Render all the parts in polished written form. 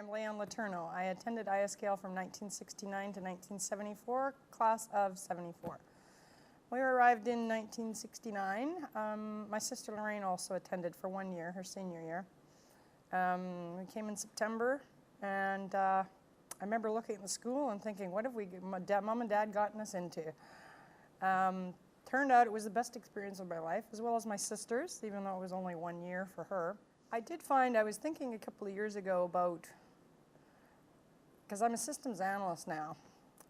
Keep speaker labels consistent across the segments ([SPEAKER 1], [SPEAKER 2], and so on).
[SPEAKER 1] I'm LeeAnn Letourneau. I attended ISKL from 1969 to 1974, class of 74. We arrived in 1969. My sister Lorraine also attended for 1 year, her senior year. We came in September, and I remember looking at the school and thinking, what have Mom and Dad gotten us into? Turned out it was the best experience of my life, as well as my sister's, even though it was only 1 year for her. I did find, I was thinking a couple of years ago about, because I'm a systems analyst now,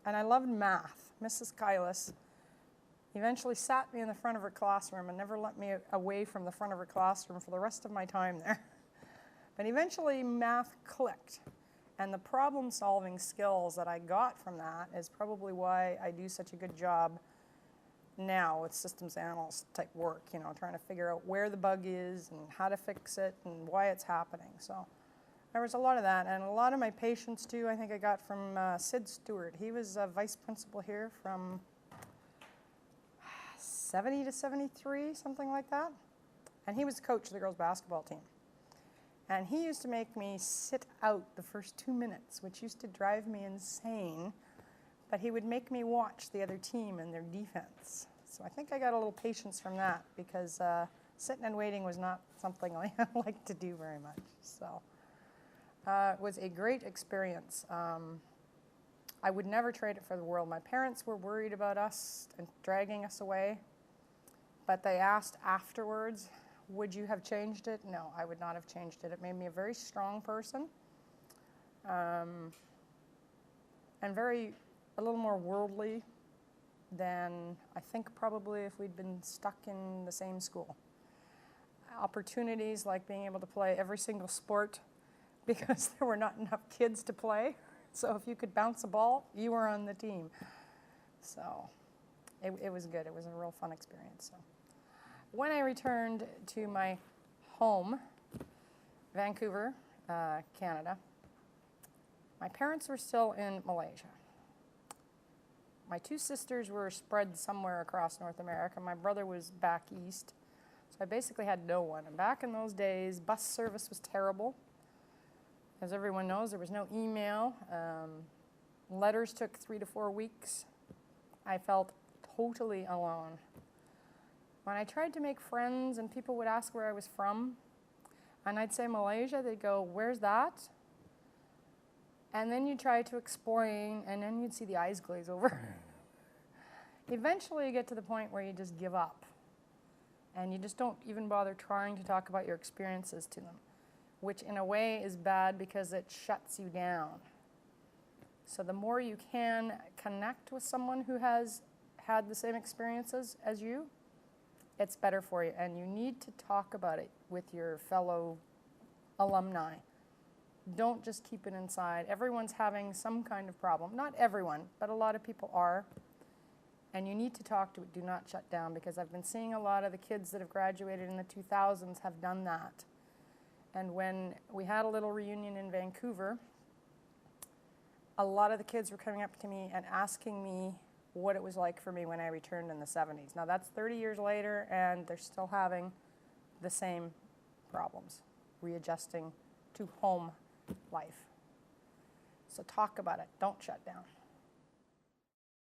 [SPEAKER 1] and I loved math. Mrs. Kylis eventually sat me in the front of her classroom and never let me away from the front of her classroom for the rest of my time there. But eventually math clicked, and the problem-solving skills that I got from that is probably why I do such a good job now with systems analyst type work, you know, trying to figure out where the bug is and how to fix it and why it's happening. So there was a lot of that, and a lot of my patience too, I think I got from Sid Stewart. He was a vice principal here from 70 to 73, something like that. And he was the coach of the girls basketball team. And he used to make me sit out the first 2 minutes, which used to drive me insane. But he would make me watch the other team and their defense. So I think I got a little patience from that, because sitting and waiting was not something I liked to do very much. So it was a great experience. I would never trade it for the world. My parents were worried about us and dragging us away, but they asked afterwards, would you have changed it? No, I would not have changed it. It made me a very strong person, and a little more worldly than I think probably if we'd been stuck in the same school. Opportunities like being able to play every single sport because there were not enough kids to play. So if you could bounce a ball, you were on the team. So it was good. It was a real fun experience. So when I returned to my home, Vancouver, Canada, my parents were still in Malaysia. My two sisters were spread somewhere across North America. My brother was back east. So I basically had no one. And back in those days, bus service was terrible. As everyone knows, there was no email. Letters took 3 to 4 weeks. I felt totally alone. When I tried to make friends and people would ask where I was from, and I'd say Malaysia, they'd go, where's that? And then you try to explain, and then you'd see the eyes glaze over. Eventually you get to the point where you just give up. And you just don't even bother trying to talk about your experiences to them, which in a way is bad because it shuts you down. So the more you can connect with someone who has had the same experiences as you, it's better for you. And you need to talk about it with your fellow alumni. Don't just keep it inside. Everyone's having some kind of problem. Not everyone, but a lot of people are. And you need to talk to it. Do not shut down, because I've been seeing a lot of the kids that have graduated in the 2000s have done that. And when we had a little reunion in Vancouver, a lot of the kids were coming up to me and asking me what it was like for me when I returned in the 70s. Now that's 30 years later, and they're still having the same problems, readjusting to home life. So talk about it. Don't shut down.